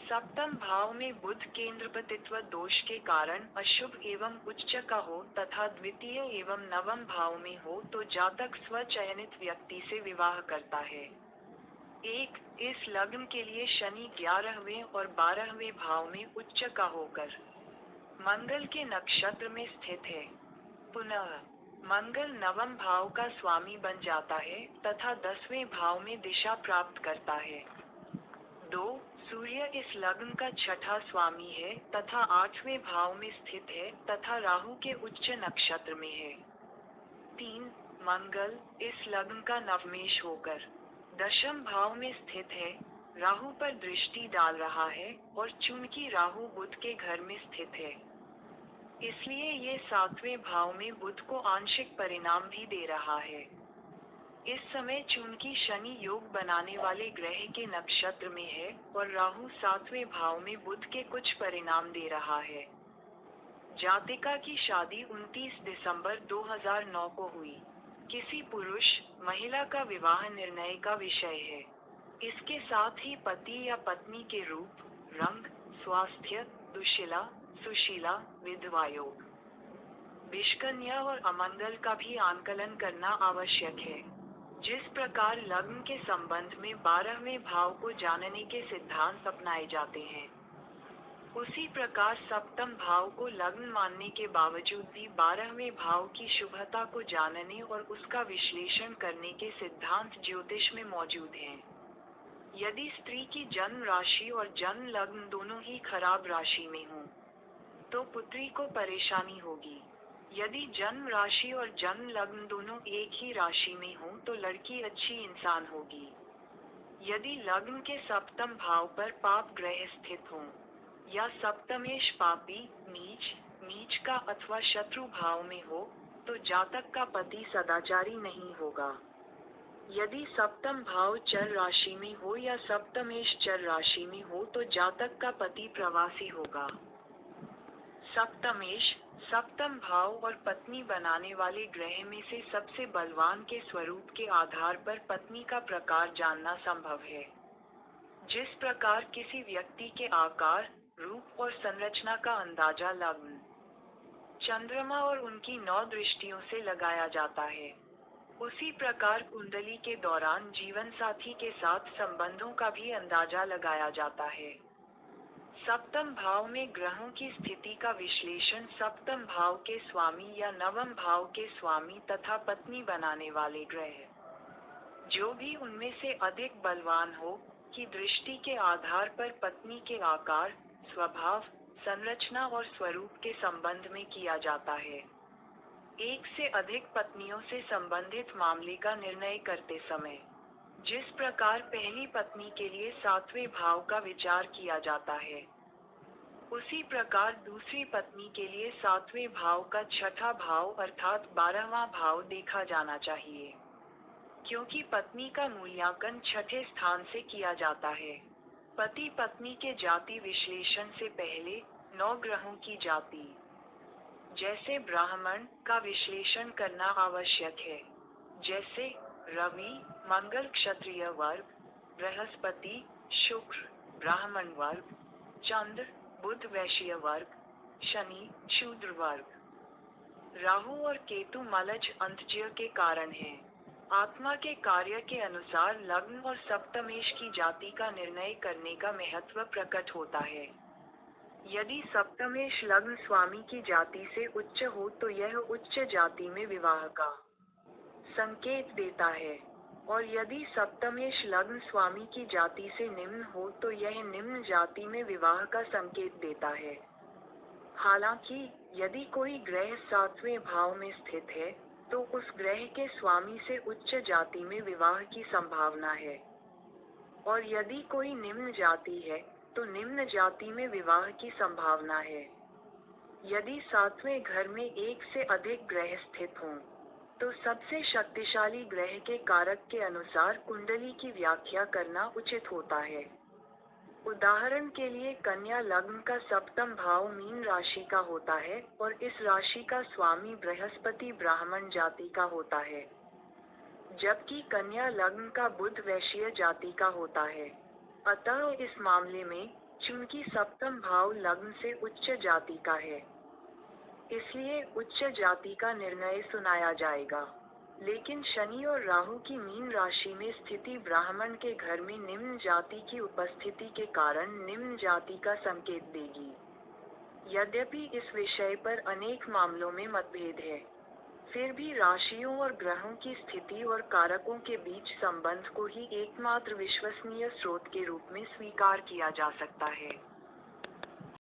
सप्तम भाव में बुध केंद्रपतित्व दोष के कारण अशुभ एवं उच्च का हो तथा द्वितीय एवं नवम भाव में हो तो जातक स्वचयनित व्यक्ति से विवाह करता है। इस लग्न के लिए शनि 11वें और 12वें भाव में उच्च का होकर मंगल के नक्षत्र में स्थित है। पुनः मंगल नवम भाव का स्वामी बन जाता है तथा 10वें भाव में दिशा प्राप्त करता है। 2. सूर्य इस लग्न का छठा स्वामी है तथा 8वें भाव में स्थित है तथा राहु के उच्च नक्षत्र में है। 3. मंगल इस लग्न का नवमेश होकर दशम भाव में स्थित है, राहु पर दृष्टि डाल रहा है और चूंकि राहु बुध के घर में स्थित है, इसलिए ये 7वें भाव में बुध को आंशिक परिणाम भी दे रहा है। इस समय चूंकि शनि योग बनाने वाले ग्रह के नक्षत्र में है और राहु 7वें भाव में बुध के कुछ परिणाम दे रहा है। जातिका की शादी 29 दिसंबर 2009 को हुई। किसी पुरुष, महिला का विवाह निर्णय का विषय है। इसके साथ ही पति या पत्नी के रूप, रंग, स्वास्थ्य, दुशीला, सुशीला, विधवा योग, विषकन्या और अमंगल का भी आंकलन करना आवश्यक है। जिस प्रकार लग्न के संबंध में 12वें भाव को जानने के सिद्धांत अपनाए जाते हैं, उसी प्रकार सप्तम भाव को लग्न मानने के बावजूद भी 12वें भाव की शुभता को जानने और उसका विश्लेषण करने के सिद्धांत ज्योतिष में मौजूद हैं। यदि स्त्री की जन्म राशि और जन्म लग्न दोनों ही खराब राशि में हों, तो पुत्री को परेशानी होगी। यदि जन्म राशि और जन्म लग्न दोनों एक ही राशि में हों तो लड़की अच्छी इंसान होगी। यदि लग्न के सप्तम भाव पर पाप ग्रह स्थित हों या सप्तमेश पापी, नीच का अथवा शत्रु भाव में हो, तो जातक का पति सदाचारी नहीं होगा। यदि सप्तम भाव चर राशि में हो या सप्तमेश चर राशि में हो तो जातक का पति प्रवासी होगा। सप्तमेश, सप्तम भाव और पत्नी बनाने वाले ग्रह में से सबसे बलवान के स्वरूप के आधार पर पत्नी का प्रकार जानना संभव है। जिस प्रकार किसी व्यक्ति के आकार, रूप और संरचना का अंदाजा लग्न, चंद्रमा और उनकी 9 दृष्टियों से लगाया जाता है, उसी प्रकार कुंडली के दौरान जीवन साथी के साथ संबंधों का भी अंदाजा लगाया जाता है। सप्तम भाव में ग्रहों की स्थिति का विश्लेषण सप्तम भाव के स्वामी या नवम भाव के स्वामी तथा पत्नी बनाने वाले ग्रह, जो भी उनमें से अधिक बलवान हो, की दृष्टि के आधार पर पत्नी के आकार, स्वभाव, संरचना और स्वरूप के संबंध में किया जाता है। एक से अधिक पत्नियों से संबंधित मामले का निर्णय करते समय जिस प्रकार पहली पत्नी के लिए 7वें भाव का विचार किया जाता है, उसी प्रकार दूसरी पत्नी के लिए 7वें भाव का छठा भाव अर्थात 12वां भाव देखा जाना चाहिए, क्योंकि पत्नी का मूल्यांकन छठे स्थान से किया जाता है। पति पत्नी के जाति विश्लेषण से पहले 9 ग्रहों की जाति, जैसे ब्राह्मण, का विश्लेषण करना आवश्यक है। जैसे रवि, मंगल क्षत्रिय वर्ग, बृहस्पति, शुक्र, ब्राह्मण वर्ग, चंद्र, बुध वैश्य वर्ग, शनि, शूद्र वर्ग, राहु और केतु मलज अंतज्य के कारण हैं। आत्मा के कार्य के अनुसार लग्न और सप्तमेश की जाति का निर्णय करने का महत्व प्रकट होता है। यदि सप्तमेश लग्न स्वामी की जाति से उच्च हो तो यह उच्च जाति में विवाह का संकेत देता है, और यदि सप्तमेश लग्न स्वामी की जाति से निम्न हो तो यह निम्न जाति में विवाह का संकेत देता है। हालांकि यदि कोई ग्रह 7वें भाव में स्थित है, तो उस ग्रह के स्वामी से उच्च जाति में विवाह की संभावना है, और यदि कोई निम्न जाति है, तो निम्न जाति में विवाह की संभावना है। यदि 7वें घर में एक से अधिक ग्रह स्थित हों, तो सबसे शक्तिशाली ग्रह के कारक के अनुसार कुंडली की व्याख्या करना उचित होता है। उदाहरण के लिए कन्या लग्न का सप्तम भाव मीन राशि का होता है और इस राशि का स्वामी बृहस्पति ब्राह्मण जाति का होता है, जबकि कन्या लग्न का बुध वैश्य जाति का होता है। अतः इस मामले में चूंकि सप्तम भाव लग्न से उच्च जाति का है, इसलिए उच्च जाति का निर्णय सुनाया जाएगा। लेकिन शनि और राहु की मीन राशि में स्थिति ब्राह्मण के घर में निम्न जाति की उपस्थिति के कारण निम्न जाति का संकेत देगी। यद्यपि इस विषय पर अनेक मामलों में मतभेद है, फिर भी राशियों और ग्रहों की स्थिति और कारकों के बीच संबंध को ही एकमात्र विश्वसनीय स्रोत के रूप में स्वीकार किया जा सकता है।